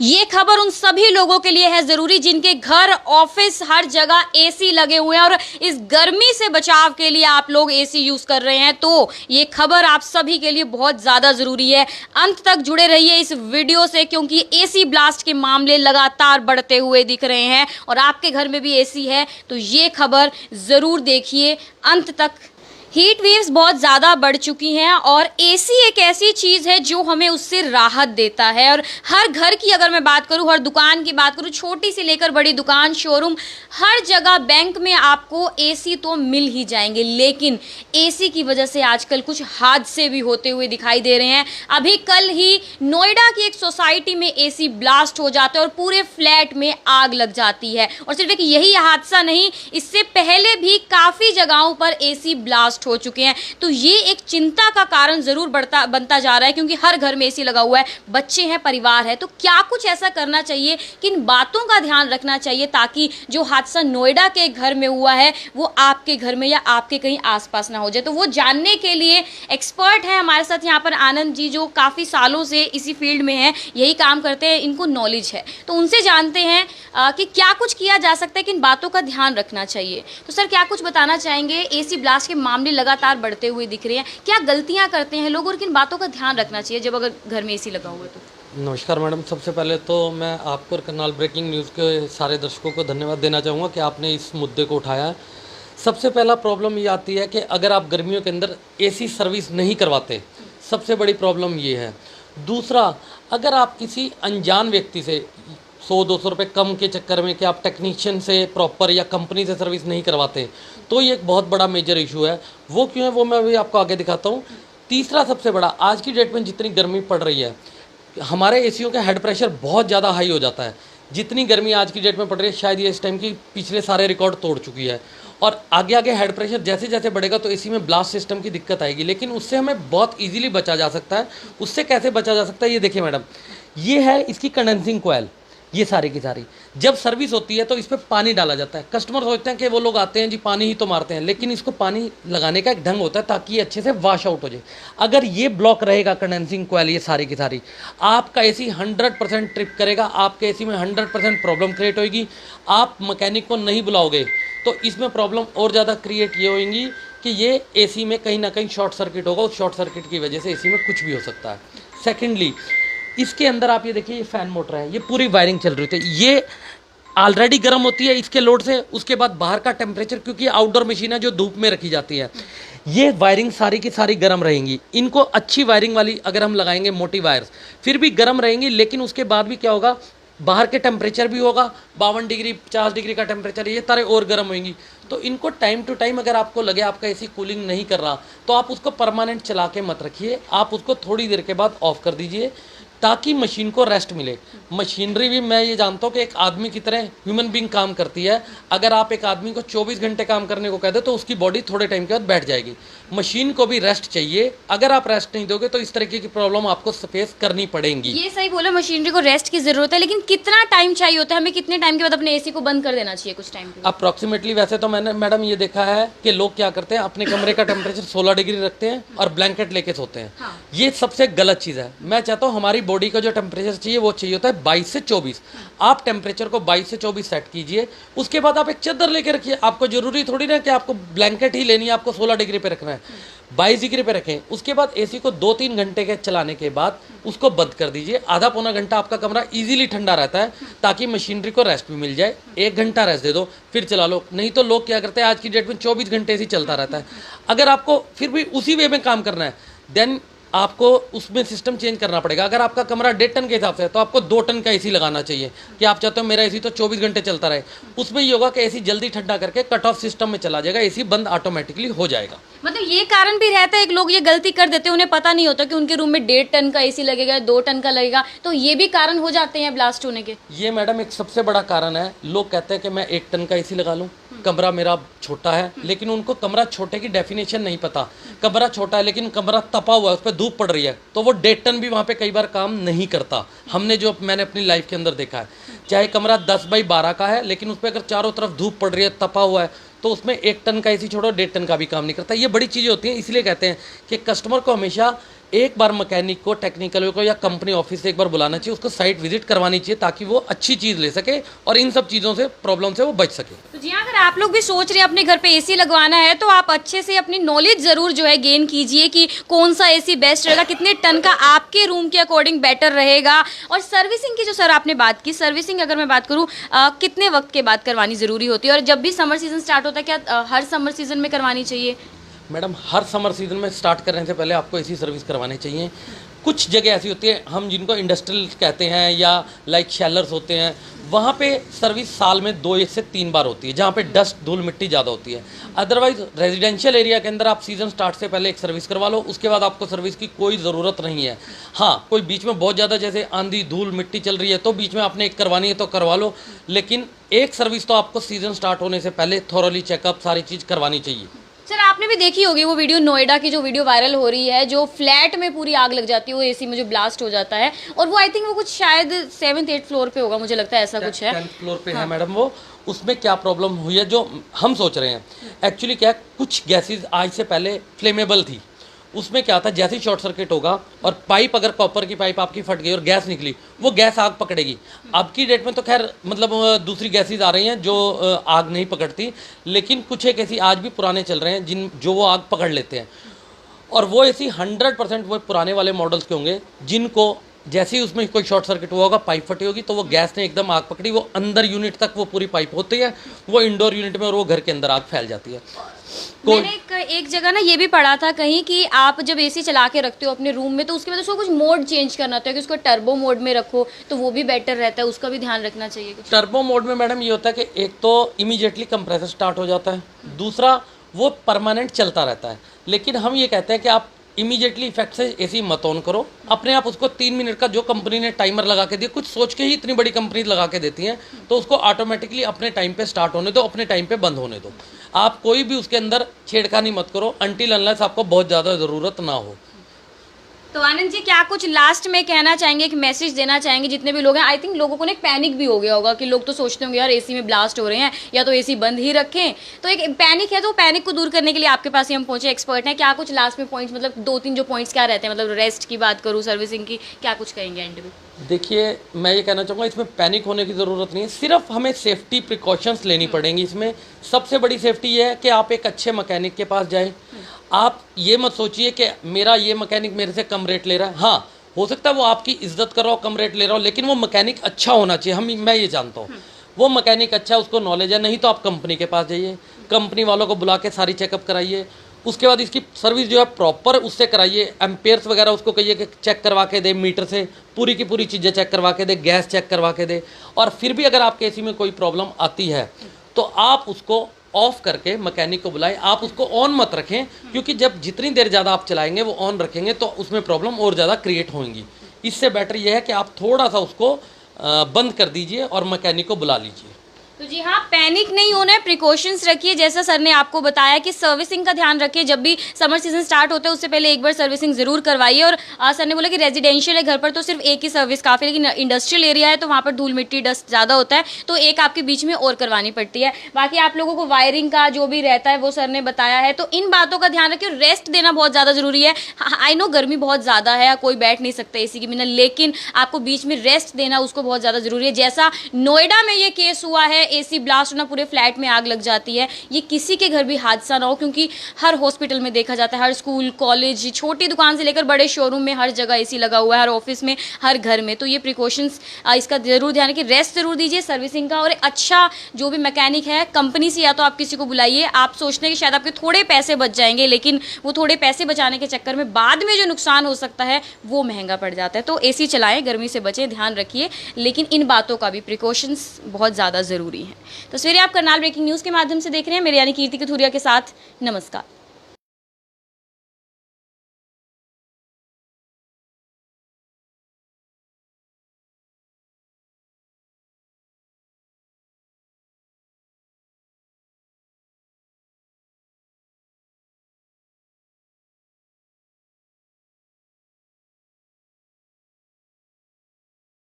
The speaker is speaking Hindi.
ये खबर उन सभी लोगों के लिए है जरूरी जिनके घर, ऑफिस, हर जगह एसी लगे हुए हैं और इस गर्मी से बचाव के लिए आप लोग एसी यूज कर रहे हैं। तो ये खबर आप सभी के लिए बहुत ज्यादा जरूरी है। अंत तक जुड़े रहिए इस वीडियो से, क्योंकि एसी ब्लास्ट के मामले लगातार बढ़ते हुए दिख रहे हैं और आपके घर में भी एसी है तो ये खबर जरूर देखिए अंत तक। हीट वेव्स बहुत ज़्यादा बढ़ चुकी हैं और एसी एक ऐसी चीज़ है जो हमें उससे राहत देता है। और हर घर की अगर मैं बात करूं, हर दुकान की बात करूं, छोटी से लेकर बड़ी दुकान, शोरूम, हर जगह, बैंक में आपको एसी तो मिल ही जाएंगे। लेकिन एसी की वजह से आजकल कुछ हादसे भी होते हुए दिखाई दे रहे हैं। अभी कल ही नोएडा की एक सोसाइटी में एसी ब्लास्ट हो जाता है और पूरे फ्लैट में आग लग जाती है। और सिर्फ एक यही हादसा नहीं, इससे पहले भी काफ़ी जगहों पर एसी ब्लास्ट हो चुके हैं। तो ये एक चिंता का कारण जरूर बनता जा रहा है, क्योंकि हर घर में एसी लगा हुआ है, बच्चे हैं, परिवार है। तो क्या कुछ ऐसा करना चाहिए, किन बातों का ध्यान रखना चाहिए ताकि जो हादसा नोएडा के घर में हुआ है वो आपके घर में या आपके कहीं आसपास ना हो जाए। तो वो जानने के लिए एक्सपर्ट है हमारे साथ यहाँ पर आनंद जी, जो काफ़ी सालों से इसी फील्ड में हैं, यही काम करते हैं, इनको नॉलेज है। तो उनसे जानते हैं कि क्या कुछ किया जा सकता है, किन बातों का ध्यान रखना चाहिए। तो सर, क्या कुछ बताना चाहेंगे? एसी ब्लास्ट के मामले लगातार बढ़ते हुए दिख रहे हैं, क्या गलतियां करते हैं लोग और किन बातों का ध्यान रखना चाहिए जब अगर घर में एसी लगा हुआ है तो? नमस्कार मैडम, सबसे पहले तो मैं आपको और करनाल ब्रेकिंग न्यूज़ के सारे दर्शकों को धन्यवाद देना चाहूँगा कि आपने इस मुद्दे को उठाया है। सबसे पहला प्रॉब्लम ये आती है कि अगर आप गर्मियों के अंदर एसी सर्विस नहीं करवाते, सबसे बड़ी प्रॉब्लम ये है। दूसरा, अगर आप किसी अनजान व्यक्ति से 100-200 रुपये कम के चक्कर में कि आप टेक्नीशियन से प्रॉपर या कंपनी से सर्विस नहीं करवाते, तो ये एक बहुत बड़ा मेजर इशू है। वो क्यों है वो मैं अभी आपको आगे दिखाता हूँ। तीसरा सबसे बड़ा, आज की डेट में जितनी गर्मी पड़ रही है, हमारे एसीओ का हेड प्रेशर बहुत ज़्यादा हाई हो जाता है। जितनी गर्मी आज की डेट में पड़ रही है, शायद ये इस टाइम की पिछले सारे रिकॉर्ड तोड़ चुकी है। और आगे आगे हेड प्रेशर जैसे जैसे बढ़ेगा तो एसी में ब्लास्ट सिस्टम की दिक्कत आएगी, लेकिन उससे हमें बहुत इजीली बचा जा सकता है। उससे कैसे बचा जा सकता है, ये देखिए मैडम, ये है इसकी कंडेंसिंग कॉइल। ये सारी की सारी जब सर्विस होती है तो इस पर पानी डाला जाता है। कस्टमर सोचते हैं कि वो लोग आते हैं जी पानी ही तो मारते हैं, लेकिन इसको पानी लगाने का एक ढंग होता है ताकि ये अच्छे से वॉश आउट हो जाए। अगर ये ब्लॉक रहेगा कंडेंसिंग कॉइल, ये सारी की सारी, आपका एसी 100% ट्रिप करेगा, आपके एसी में 100% प्रॉब्लम क्रिएट होगी। आप मैकेनिक को नहीं बुलाओगे तो इसमें प्रॉब्लम और ज़्यादा क्रिएट ये होंगी कि ये एसी में कहीं ना कहीं शॉर्ट सर्किट होगा। उस शॉर्ट सर्किट की वजह से एसी में कुछ भी हो सकता है। सेकेंडली, इसके अंदर आप ये देखिए, ये फैन मोटर है, ये पूरी वायरिंग चल रही थी, ये ऑलरेडी गर्म होती है इसके लोड से। उसके बाद बाहर का टेम्परेचर, क्योंकि आउटडोर मशीन है जो धूप में रखी जाती है, ये वायरिंग सारी की सारी गर्म रहेंगी। इनको अच्छी वायरिंग वाली अगर हम लगाएंगे, मोटी वायर्स, फिर भी गर्म रहेंगी। लेकिन उसके बाद भी क्या होगा, बाहर के टेम्परेचर भी होगा 52 डिग्री 50 डिग्री का टेम्परेचर, ये सारे और गर्म होंगी। तो इनको टाइम टू टाइम अगर आपको लगे आपका एसी कूलिंग नहीं कर रहा, तो आप उसको परमानेंट चला के मत रखिए, आप उसको थोड़ी देर के बाद ऑफ कर दीजिए ताकि मशीन को रेस्ट मिले। मशीनरी भी मैं ये जानता हूँ कि एक आदमी की तरह ह्यूमन बीइंग काम करती है। अगर आप एक आदमी को 24 घंटे काम करने को कह दो तो उसकी बॉडी थोड़े टाइम के बाद बैठ जाएगी। मशीन को भी रेस्ट चाहिए। अगर आप रेस्ट नहीं दोगे तो इस तरीके की प्रॉब्लम आपको फेस करनी पड़ेगी। ये सही बोला, मशीनरी को रेस्ट की जरूरत है, लेकिन कितना टाइम चाहिए होता है हमें? कितने टाइम के बाद अपने एसी को बंद कर देना चाहिए? कुछ टाइम अप्रॉक्सीमेटली वैसे तो मैंने मैडम ये देखा है कि लोग क्या करते हैं, अपने कमरे का टेम्परेचर 16 डिग्री रखते हैं और ब्लैंकेट लेके सोते हैं। हाँ। ये सबसे गलत चीज़ है। मैं चाहता हूँ हमारी बॉडी का जो टेम्परेचर चाहिए वो चाहिए होता है 22 से 24। आप टेम्परेचर को 22 से 24 सेट कीजिए। उसके बाद आप एक चादर लेके रखिए। आपको जरूरी थोड़ी ना कि आपको ब्लैंकेट ही लेनी है, आपको 16 डिग्री पे रखना है, 22 डिग्री पे रखें। उसके बाद एसी को 2-3 घंटे के चलाने के बाद उसको बंद कर दीजिए। आधा पौना घंटा आपका कमरा इजीली ठंडा रहता है ताकि मशीनरी को रेस्ट भी मिल जाए। 1 घंटा रेस्ट दे दो, फिर चला लो। नहीं तो लोग क्या करते हैं, आज की डेट में 24 घंटे एसी चलता रहता है। अगर आपको फिर भी उसी वे में काम करना है, देन आपको उसमें सिस्टम चेंज करना पड़ेगा। अगर आपका कमरा 1.5 टन के हिसाब से है तो आपको 2 टन का एसी लगाना चाहिए कि आप चाहते हो मेरा एसी तो 24 घंटे चलता रहे। उसमें ये होगा कि एसी जल्दी ठंडा करके कट ऑफ सिस्टम में चला जाएगा, एसी बंद ऑटोमेटिकली हो जाएगा। मतलब ये कारण भी रहता है, एक लोग ये गलती कर देते हैं, उन्हें पता नहीं होता कि उनके रूम में 1.5 टन का एसी लगेगा, 2 टन का लगेगा, तो ये भी कारण हो जाते हैं ब्लास्ट होने के। ये मैडम एक सबसे बड़ा कारण है। लोग कहते हैं कि मैं 1 टन का एसी लगा लूँ, कमरा मेरा छोटा है, लेकिन उनको कमरा छोटे की डेफिनेशन नहीं पता। कमरा छोटा है लेकिन कमरा तपा हुआ है, उस पर धूप पड़ रही है, तो वो 1.5 टन भी वहाँ पे कई बार काम नहीं करता। मैंने अपनी लाइफ के अंदर देखा है, चाहे कमरा 10x12 का है, लेकिन उस पर अगर चारों तरफ धूप पड़ रही है, तपा हुआ है, तो उसमें 1 टन का एसी छोड़ो 1.5 टन का भी काम नहीं करता। ये बड़ी चीज़ें होती हैं। इसलिए कहते हैं कि कस्टमर को हमेशा एक बार मैकेनिक को, टेक्निकल को या कंपनी ऑफिस से एक बार बुलाना चाहिए, उसको साइट विजिट करवानी चाहिए ताकि वो अच्छी चीज़ ले सके और इन सब चीज़ों से, प्रॉब्लम से वो बच सके। तो जी हाँ, अगर आप लोग भी सोच रहे हैं अपने घर पे एसी लगवाना है तो आप अच्छे से अपनी नॉलेज ज़रूर जो है गेन कीजिए कि कौन सा एसी बेस्ट रहेगा, कितने टन का आपके रूम के अकॉर्डिंग बेटर रहेगा। और सर्विसिंग की जो सर आपने बात की, सर्विसिंग अगर मैं बात करूँ कितने वक्त के बाद करवानी ज़रूरी होती है, और जब भी समर सीजन स्टार्ट होता है क्या हर समर सीजन में करवानी चाहिए? मैडम, हर समर सीजन में स्टार्ट करने से पहले आपको एसी सर्विस करवानी चाहिए। कुछ जगह ऐसी होती है, हम जिनको इंडस्ट्रियल कहते हैं या लाइक शैलर्स होते हैं, वहाँ पे सर्विस साल में 2 से 3 बार होती है, जहाँ पे डस्ट, धूल मिट्टी ज़्यादा होती है। अदरवाइज रेजिडेंशियल एरिया के अंदर आप सीज़न स्टार्ट से पहले एक सर्विस करवा लो, उसके बाद आपको सर्विस की कोई ज़रूरत नहीं है। हाँ, कोई बीच में बहुत ज़्यादा जैसे आंधी, धूल, मिट्टी चल रही है तो बीच में आपने एक करवानी है तो करवा लो, लेकिन एक सर्विस तो आपको सीज़न स्टार्ट होने से पहले थॉरली चेकअप सारी चीज़ करवानी चाहिए। सर आपने भी देखी होगी वो वीडियो, नोएडा की जो वीडियो वायरल हो रही है, जो फ्लैट में पूरी आग लग जाती है, वो एसी में जो ब्लास्ट हो जाता है, और वो आई थिंक वो कुछ शायद 7th-8th फ्लोर पे होगा, मुझे लगता है ऐसा कुछ है। 10th फ्लोर पे है मैडम वो। उसमें क्या प्रॉब्लम हुई है जो हम सोच रहे हैं, एक्चुअली क्या है, कुछ गैसेज आज से पहले फ्लेमेबल थी। उसमें क्या था, जैसे ही शॉर्ट सर्किट होगा और पाइप, अगर कॉपर की पाइप आपकी फट गई और गैस निकली, वो गैस आग पकड़ेगी। अब की डेट में तो खैर मतलब दूसरी गैसेज आ रही हैं जो आग नहीं पकड़ती, लेकिन कुछ एक ऐसी आज भी पुराने चल रहे हैं जो वो आग पकड़ लेते हैं। और वो ऐसी 100% वो पुराने वाले मॉडल्स के होंगे जिनको जैसे ही उसमें कोई शॉर्ट सर्किट हुआ होगा, पाइप फटी होगी, तो वो गैस ने एकदम आग पकड़ी, वो अंदर यूनिट तक वो पूरी पाइप होती है, वो इंडोर यूनिट में, और वो घर के अंदर आग फैल जाती है। मैंने एक जगह ना ये भी पढ़ा था कहीं कि आप जब एसी चला के रखते हो अपने रूम में तो उसके बाद उसको कुछ मोड चेंज करना होता है कि उसको टर्बो मोड में रखो तो वो भी बेटर रहता है, उसका भी ध्यान रखना चाहिए कुछ। टर्बो मोड में मैडम ये होता है कि एक तो इमीडिएटली कंप्रेसर स्टार्ट हो जाता है, दूसरा वो परमानेंट चलता रहता है। लेकिन हम ये कहते हैं कि आप इमीडिएटली इफेक्ट से एसी मत ऑन करो, अपने आप उसको 3 मिनट का जो कंपनी ने टाइमर लगा के दिया, कुछ सोच के ही इतनी बड़ी कंपनी लगा के देती हैं, तो उसको ऑटोमेटिकली अपने टाइम पे स्टार्ट होने दो, अपने टाइम पे बंद होने दो। आप कोई भी उसके अंदर छेड़खानी मत करो अनटिल अनलेस आपको बहुत ज़्यादा ज़रूरत ना हो। तो आनंद जी क्या कुछ लास्ट में कहना चाहेंगे, एक मैसेज देना चाहेंगे जितने भी लोग हैं? आई थिंक लोगों को ना एक पैनिक भी हो गया होगा कि लोग तो सोचते होंगे यार एसी में ब्लास्ट हो रहे हैं या तो एसी बंद ही रखें, तो एक पैनिक है, तो पैनिक को दूर करने के लिए आपके पास ही हम पहुंचे, एक्सपर्ट हैं। क्या कुछ लास्ट में पॉइंट्स, मतलब 2-3 जो पॉइंट्स क्या रहते हैं, मतलब रेस्ट की बात करूँ, सर्विसिंग की, क्या कुछ कहेंगे एंड में? देखिए, मैं ये कहना चाहूँगा इसमें पैनिक होने की ज़रूरत नहीं है, सिर्फ हमें सेफ्टी प्रिकॉशंस लेनी पड़ेंगी। इसमें सबसे बड़ी सेफ्टी ये है कि आप एक अच्छे मैकेनिक के पास जाएं। आप ये मत सोचिए कि मेरा ये मैकेनिक मेरे से कम रेट ले रहा है। हाँ, हो सकता है वो आपकी इज्जत कर रहा हो, कम रेट ले रहा हो, लेकिन वो मैकेनिक अच्छा होना चाहिए। मैं ये जानता हूँ वो मैकेनिक अच्छा है, उसको नॉलेज है। नहीं तो आप कंपनी के पास जाइए, कंपनी वालों को बुला के सारी चेकअप कराइए, उसके बाद इसकी सर्विस जो है प्रॉपर उससे कराइए। एम्पेयर्स वगैरह उसको कहिए कि चेक करवा के दे, मीटर से पूरी की पूरी चीज़ें चेक करवा के दे, गैस चेक करवा के दे। और फिर भी अगर आपके एसी में कोई प्रॉब्लम आती है तो आप उसको ऑफ करके मैकेनिक को बुलाएं, आप उसको ऑन मत रखें, क्योंकि जब जितनी देर ज़्यादा आप चलाएंगे वो ऑन रखेंगे तो उसमें प्रॉब्लम और ज़्यादा क्रिएट होंगी। इससे बेटर ये है कि आप थोड़ा सा उसको बंद कर दीजिए और मैकेनिक को बुला लीजिए। तो जी हाँ, पैनिक नहीं होना है, प्रिकॉशंस रखिए, जैसा सर ने आपको बताया कि सर्विसिंग का ध्यान रखिए। जब भी समर सीजन स्टार्ट होता है उससे पहले एक बार सर्विसिंग ज़रूर करवाइए। और सर ने बोला कि रेजिडेंशियल है, घर पर तो सिर्फ एक ही सर्विस काफ़ी, लेकिन इंडस्ट्रियल एरिया है तो वहाँ पर धूल मिट्टी डस्ट ज़्यादा होता है, तो एक आपके बीच में और करवानी पड़ती है। बाकी आप लोगों को वायरिंग का जो भी रहता है वो सर ने बताया है, तो इन बातों का ध्यान रखिए। रेस्ट देना बहुत ज़्यादा ज़रूरी है। आई नो गर्मी बहुत ज़्यादा है, कोई बैठ नहीं सकता एसी के बिना, लेकिन आपको बीच में रेस्ट देना उसको बहुत ज़्यादा ज़रूरी है। जैसा नोएडा में ये केस हुआ है, एसी ब्लास्ट होना, पूरे फ्लैट में आग लग जाती है, ये किसी के घर भी हादसा ना हो, क्योंकि हर हॉस्पिटल में देखा जाता है, हर स्कूल, कॉलेज, छोटी दुकान से लेकर बड़े शोरूम में हर जगह एसी लगा हुआ है, हर ऑफिस में, हर घर में। तो ये प्रिकॉशंस इसका जरूर ध्यान रखिए, रेस्ट जरूर दीजिए, सर्विसिंग का। और अच्छा जो भी मैकेनिक है कंपनी से या तो आप किसी को बुलाइए। आप सोचते हैं कि शायद आपके थोड़े पैसे बच जाएंगे, लेकिन वो थोड़े पैसे बचाने के चक्कर में बाद में जो नुकसान हो सकता है वो महंगा पड़ जाता है। तो एसी चलाएं, गर्मी से बचें, ध्यान रखिए, लेकिन इन बातों का भी प्रिकॉशंस बहुत ज़्यादा ज़रूरी है। तस्वीरें आप करनाल ब्रेकिंग न्यूज़ के माध्यम से देख रहे हैं, मेरे यानी कीर्ति कथूरिया के साथ। नमस्कार।